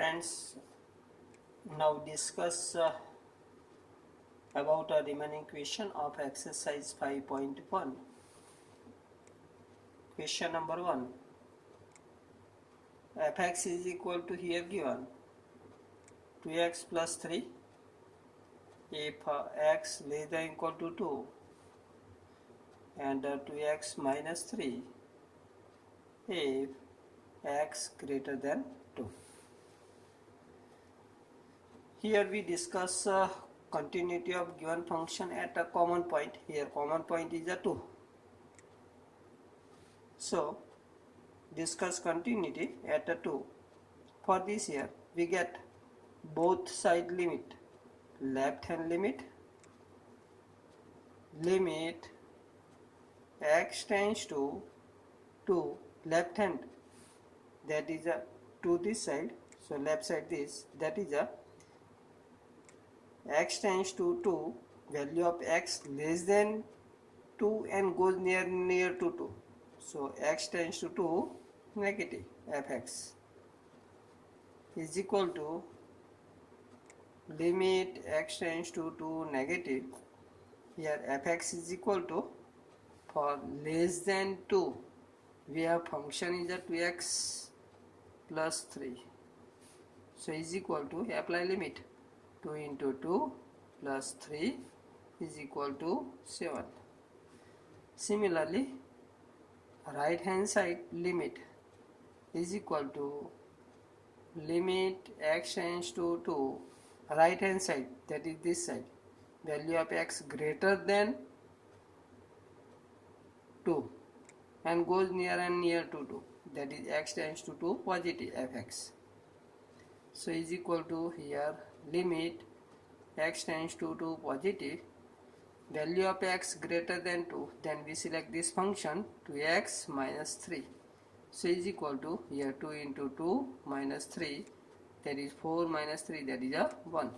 Friends, now discuss about a remaining question of exercise 5.1. Question number 1. Fx is equal to here given 2x plus 3 if x less than equal to 2 and 2x minus 3 if x greater than 2. Here we discuss continuity of given function at a common point. Here common point is a 2. So discuss continuity at a 2. For this here we get both side limit, left hand limit x tends to 2 left hand, that is a to this side, so left side this, that is a x tends to 2, value of x less than 2 and goes near to 2, so x tends to 2 negative fx is equal to limit x tends to 2 negative. Here fx is equal to, for less than 2 we have function is a 2x plus 3, so is equal to apply limit 2 into 2 plus 3 is equal to 7. Similarly, right hand side limit is equal to limit x tends to 2, right hand side, that is this side, value of x greater than 2 and goes near to 2, that is x tends to 2 positive fx, so is equal to here limit x tends to 2 positive, value of x greater than 2, then we select this function 2x minus 3, so is equal to here 2 into 2 minus 3, that is 4 minus 3, that is a 1.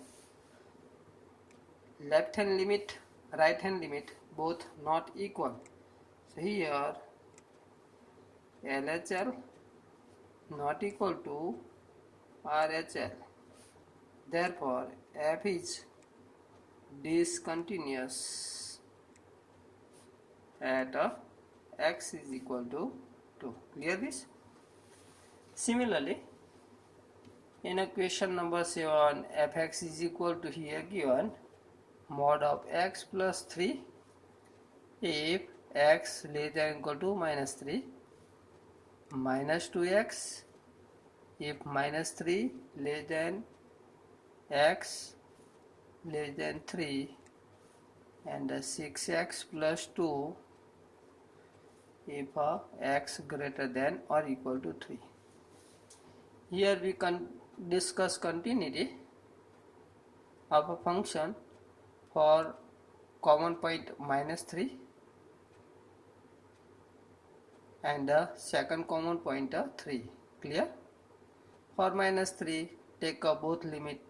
Left hand limit, right hand limit both not equal, so here LHL not equal to RHL, therefore f is discontinuous at x is equal to 2. Clear this? Similarly, in equation number 7, fx is equal to here given mod of x plus 3 if x less than equal to minus 3, minus 2x if minus 3 less than x less than 3, and 6x plus 2 if x greater than or equal to 3. Here we can discuss continuity of a function for common point minus 3 and second common point 3. Clear? For minus 3 take both limit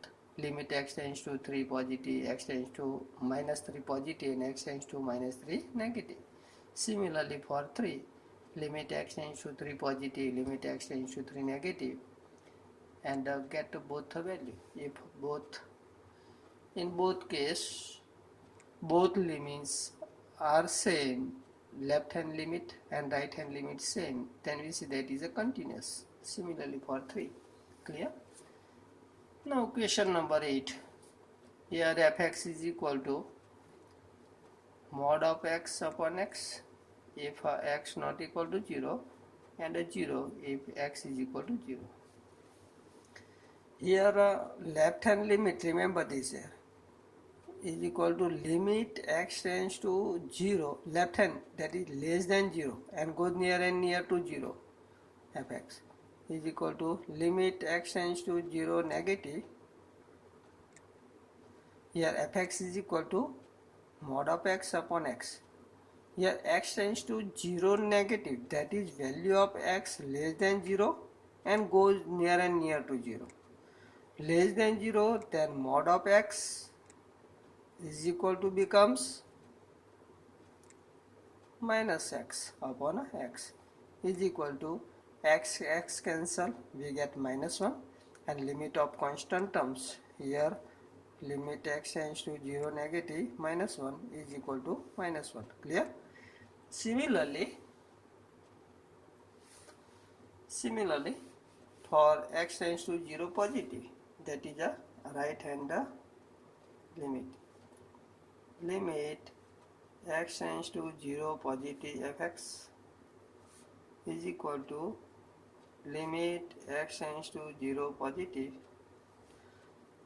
x tends to 3 positive, x tends to minus 3 positive and x tends to minus 3 negative. Similarly for 3, limit x tends to 3 positive, limit x tends to 3 negative, and get both the value. If in both case both limits are same, left hand limit and right hand limit same, then we see that is a continuous. Similarly for 3. Clear? Now question number 8. Here fx is equal to mod of x upon x if x not equal to 0 and 0 if x is equal to 0. Here left hand limit, remember this here, is equal to limit x tends to 0, left hand, that is less than 0 and goes near to 0, fx is equal to limit x tends to 0 negative. Here fx is equal to mod of x upon x. Here x tends to 0 negative, that is value of x less than 0 and goes near to 0. Less than 0, then mod of x is equal to becomes minus x upon x is equal to x cancel, we get minus 1, and limit of constant terms. Here limit x tends to 0 negative minus 1 is equal to minus 1. Clear? Similarly, for x tends to 0 positive, that is a right hand limit. Limit x tends to 0 positive fx is equal to limit x tends to 0 positive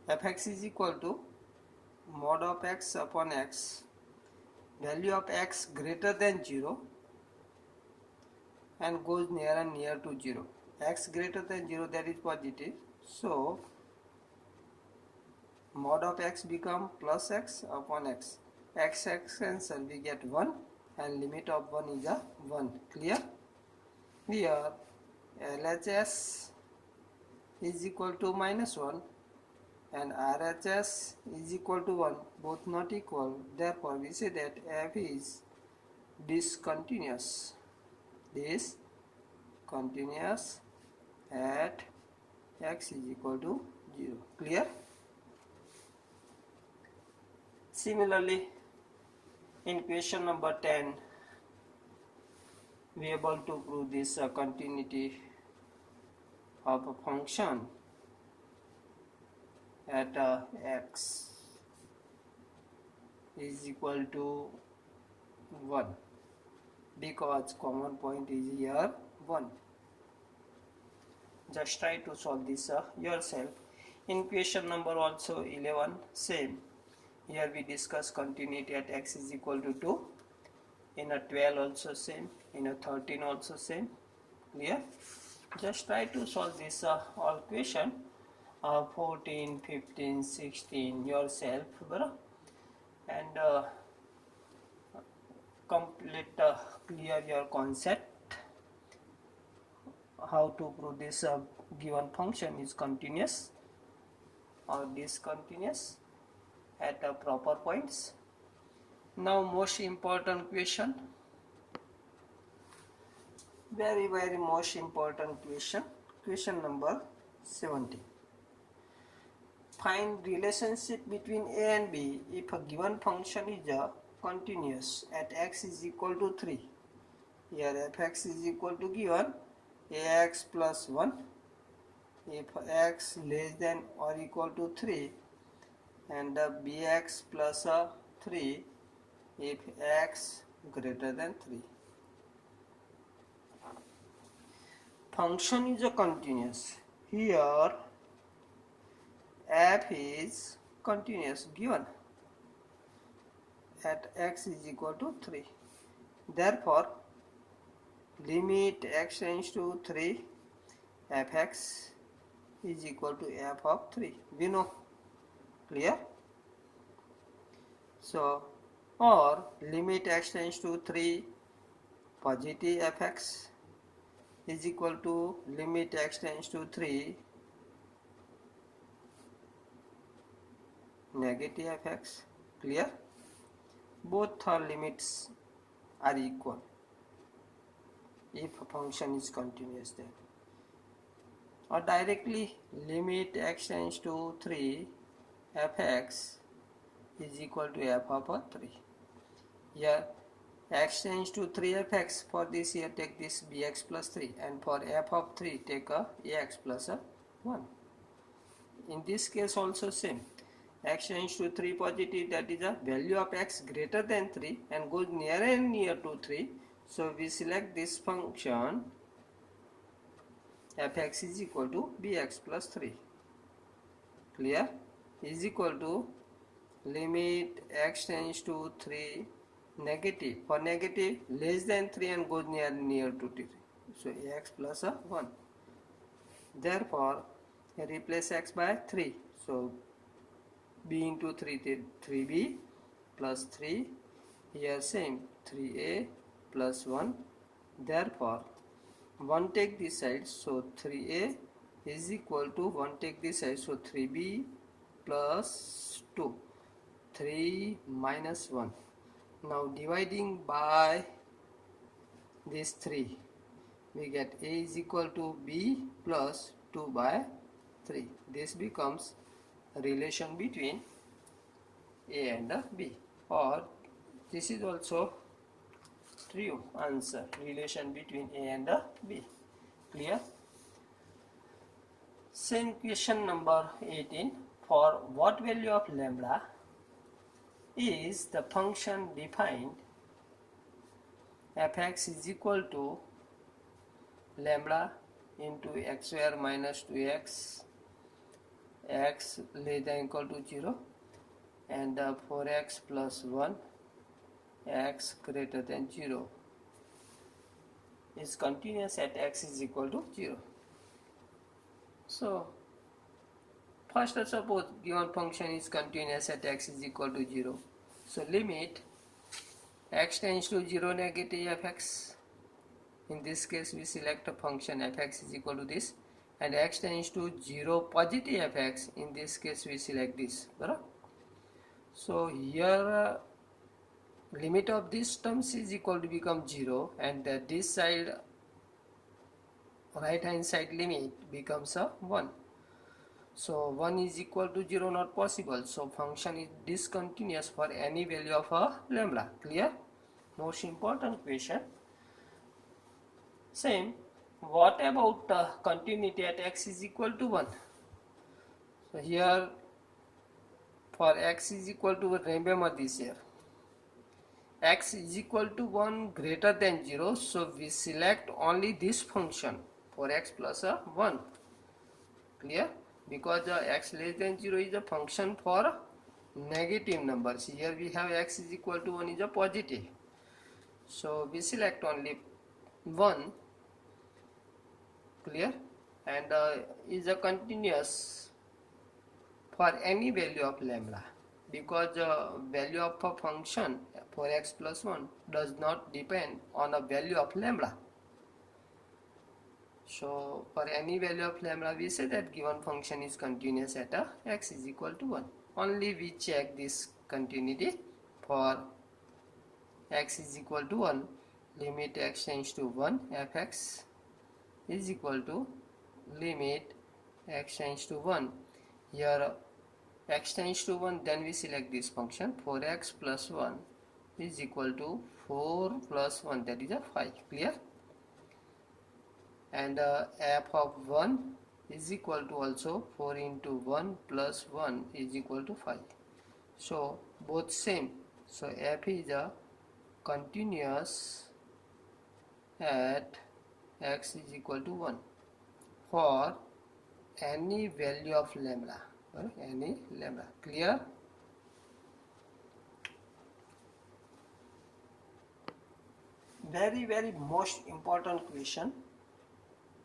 fx is equal to mod of x upon x, value of x greater than 0 and goes near and near to 0. X greater than 0, that is positive, so mod of x become plus x upon x. X cancel, we get 1 and limit of 1 is a 1. Clear? Here LHS is equal to minus 1 and RHS is equal to 1, both not equal. Therefore we say that f is discontinuous at x is equal to 0. Clear? Similarly, in question number 10, we are able to prove this continuity of a function at x is equal to 1 because common point is here 1. Just try to solve this yourself. In question number also 11, same. Here we discuss continuity at x is equal to 2. In a 12 also same. In a 13 also same. Clear? Just try to solve this all question 14, 15, 16 yourself, bro, and complete clear your concept how to prove this given function is continuous or discontinuous at proper points. Now most important question, very most important question, question number 17. Find relationship between a and b if a given function is continuous at x is equal to 3. Here fx is equal to given ax plus 1 if x less than or equal to 3 and bx plus 3 if x greater than 3. Function is a continuous. Here f is continuous given at x is equal to 3. Therefore limit x tends to 3 fx is equal to f of 3. We know. Clear? So, or limit x tends to 3 positive fx is equal to limit x tends to 3 negative fx. Clear? Both limits are equal if a function is continuous then. Or directly limit x tends to 3 fx is equal to f of 3. Here x tends to 3 fx, for this here take this bx plus 3 and for f of 3 take ax plus 1. In this case also same. X tends to 3 positive, that is a value of x greater than 3 and goes near and near to 3. So we select this function fx is equal to bx plus 3. Clear? Is equal to limit x tends to 3 negative, for negative less than 3 and goes near to 3. So ax plus 1. Therefore replace x by 3. So b into 3, 3b plus 3. Here same 3a plus 1. Therefore 1 take this side, so 3a is equal to 1 take this side, so 3b plus 2. 3 minus 1. Now dividing by this 3, we get a is equal to b plus 2 by 3. This becomes a relation between A and B, or this is also true answer, relation between A and B. Clear? Same question number 18. For what value of lambda is the function defined fx is equal to lambda into x square minus 2x, x less than equal to 0, and 4x plus 1, x greater than 0 is continuous at x is equal to 0. So first suppose given function is continuous at x is equal to 0. So limit x tends to 0 negative fx. In this case we select a function fx is equal to this, and x tends to 0 positive fx. In this case we select this. Right? So here limit of this terms is equal to become 0, and this side right hand side limit becomes a 1. So 1 is equal to 0 not possible. So function is discontinuous for any value of a lambda. Clear? Most important question. Same. What about continuity at x is equal to 1? So here for x is equal to, remember this here, x is equal to 1 greater than 0. So we select only this function for x plus 1. Clear? Because x less than 0 is a function for negative numbers. Here we have x is equal to 1 is a positive. So we select only 1. Clear? And is a continuous for any value of lambda, because value of a function for x plus 1 does not depend on a value of lambda. So for any value of lambda we say that given function is continuous at x is equal to 1. Only we check this continuity for x is equal to 1. Limit x tends to 1 fx is equal to limit x tends to 1. Here x tends to 1, then we select this function 4x plus 1 is equal to 4 plus 1, that is a 5. Clear? And f of 1 is equal to also 4 into 1 plus 1 is equal to 5. So both same. So f is a continuous at x is equal to 1 for any value of lambda, any lambda. Clear? Very most important question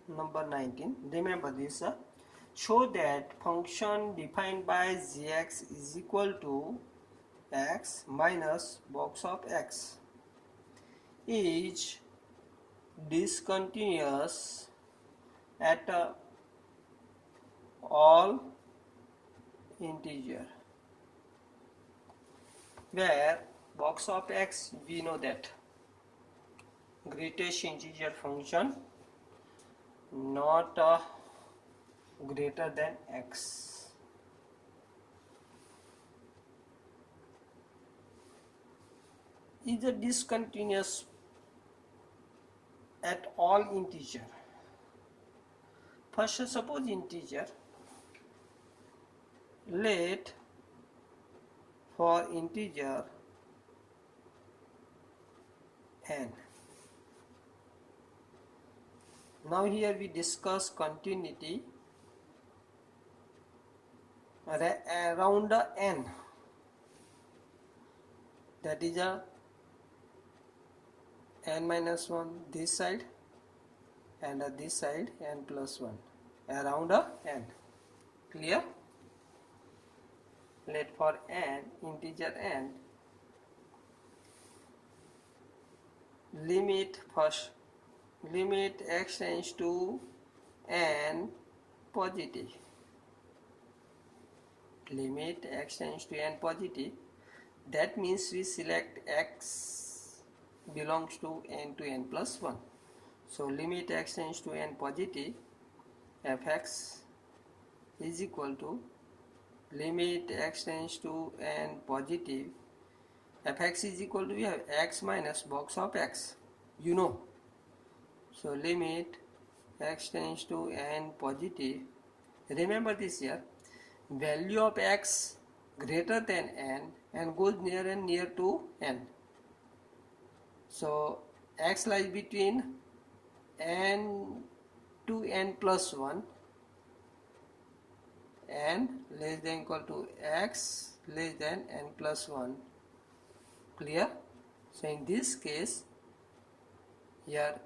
number 19. Remember this. Show that function defined by gx is equal to x minus box of x is discontinuous at all integer, where box of x we know that greatest integer function not greater than x. Is a discontinuous at all integer. First suppose integer, let for integer n. Now here we discuss continuity around the n, that is a n minus 1 this side and this side n plus 1 around n. Clear? Let for n, integer n, limit first, limit x tends to n positive, limit x tends to n positive. That means we select x belongs to n plus 1. So limit x tends to n positive, fx is equal to limit x tends to n positive, fx is equal to, we have x minus box of x, you know. So limit x tends to n positive, remember this here, value of x greater than n and goes near and near to n. So x lies between n to n plus 1 and less than equal to x less than n plus 1. Clear? So in this case, here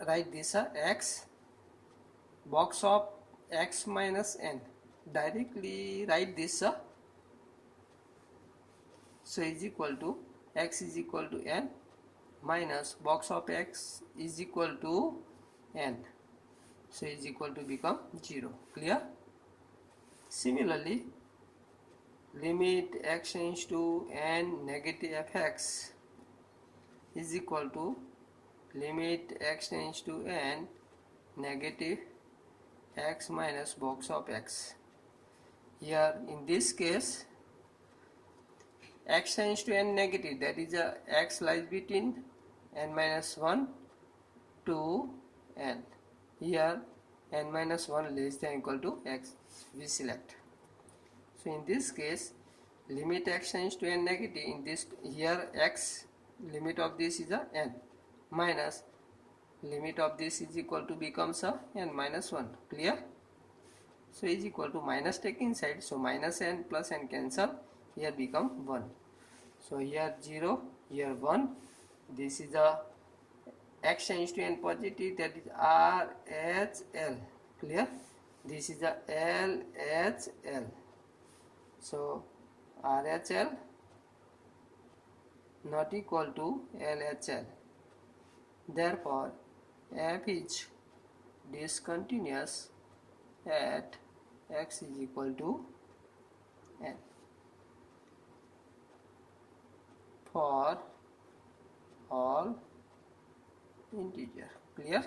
write this x box of x minus n, directly write this so is equal to x is equal to n minus box of x is equal to n, so is equal to become 0. Clear? Similarly, limit x tends to n negative fx is equal to limit x tends to n negative x minus box of x. Here in this case, x tends to n negative, that is x lies between n minus 1 to n. Here n minus 1 less than equal to x, we select. So in this case, limit x tends to n negative, in this here x limit of this is n minus limit of this is equal to becomes n minus 1. Clear? So is equal to minus take inside, so minus n plus n cancel, here become 1. So here 0, here 1, this is a x tends to n positive, that is RHL. Clear? This is a LHL. So RHL not equal to LHL. Therefore, f is discontinuous at x is equal to n for all integer. Clear?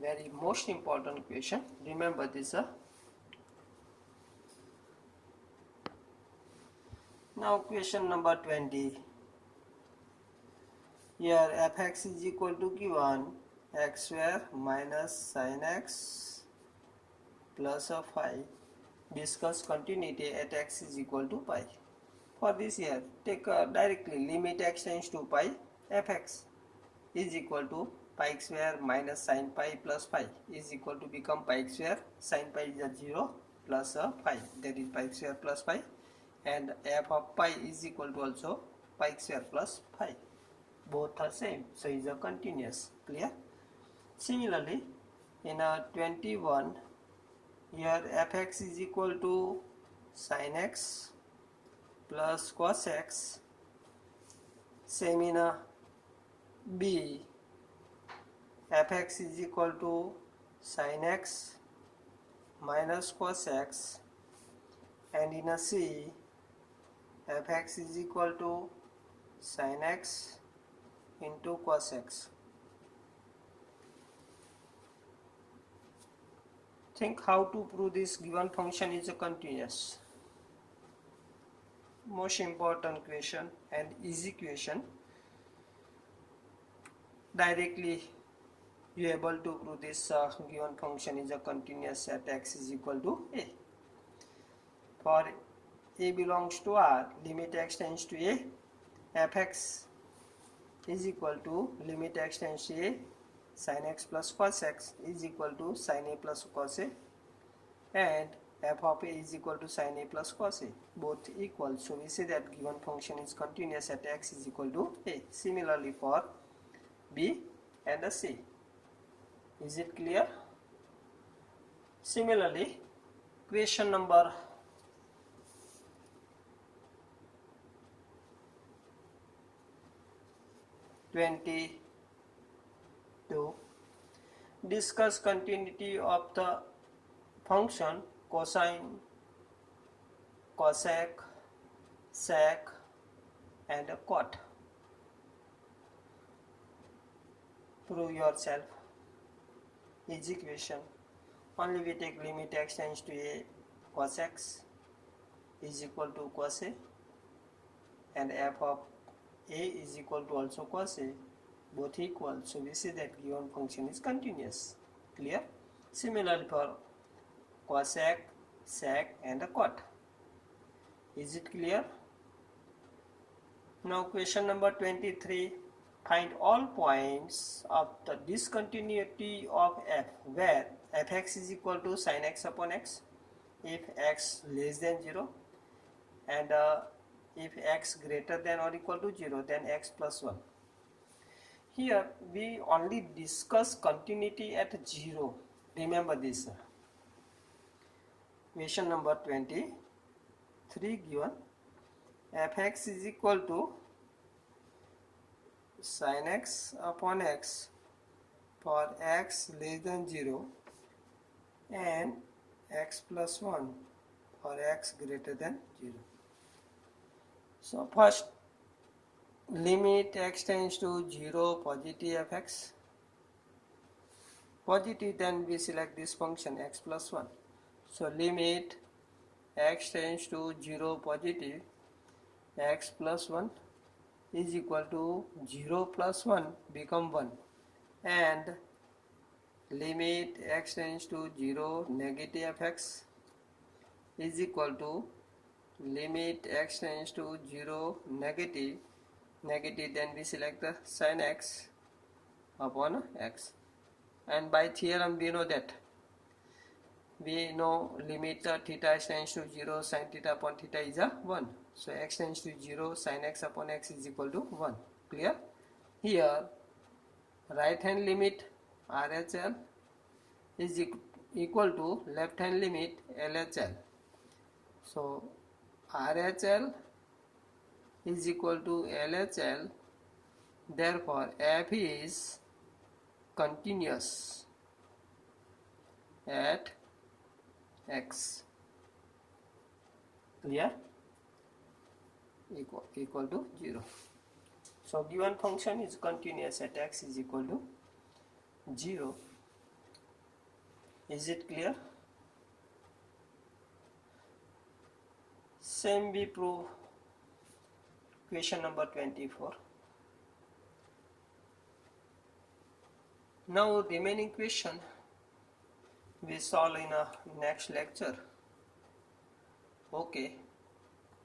Very most important question. Remember this. Now question number 20. Here fx is equal to given x square minus sin x plus a phi. Discuss continuity at x is equal to pi. For this here, take directly limit x tends to pi, fx is equal to pi square minus sin pi plus phi is equal to become pi square, sin pi is a 0 plus a phi, that is pi square plus phi, and f of pi is equal to also pi square plus phi. Both are same, so is a continuous. Clear? Similarly, in a 21, here fx is equal to sin x plus cos x. Same in a b, fx is equal to sin x minus cos x, and in a c, fx is equal to sin x into cos x. Think how to prove this given function is a continuous. Most important question and easy question. Directly you are able to prove this given function is a continuous at x is equal to a. For a belongs to R, limit x tends to a, fx is equal to limit x tends to a, sin x plus cos x is equal to sin a plus cos a, and f of a is equal to sin a plus cos a, both equal. So we say that given function is continuous at x is equal to a. Similarly for b and c. Is it clear? Similarly, question number 22. Discuss continuity of the function cosine, cosec, sec and cot. Prove yourself. Easy question. only we take limit x tends to a cos x is equal to cos a, and f of a is equal to also cos a, both equal, so we say that given function is continuous. Clear? Similarly for cosec, sec and a cot. Is it clear? Now question number 23. Find all points of the discontinuity of f where fx is equal to sin x upon x if x less than 0, and if x greater than or equal to 0 then x plus 1. Here we only discuss continuity at 0. Remember this. Question number 23 given fx is equal to sin x upon x for x less than 0 and x plus 1 for x greater than 0. So first limit x tends to 0 positive fx positive, then we select this function x plus 1. So limit x tends to 0 positive x plus 1 is equal to 0 plus 1 become 1, and limit x tends to 0 negative fx is equal to limit x tends to 0 negative, then we select the sin x upon x. And by theorem we know that limit theta tends to 0 sin theta upon theta is a 1. So x tends to 0 sin x upon x is equal to 1. Clear? Here right hand limit RHL is equal to left hand limit LHL. So RHL is equal to LHL, therefore f is continuous at x. Clear? Equal to 0. So given function is continuous at x is equal to 0. Is it clear? Same we prove question number 24. Now remaining question we solve in a next lecture. Okay.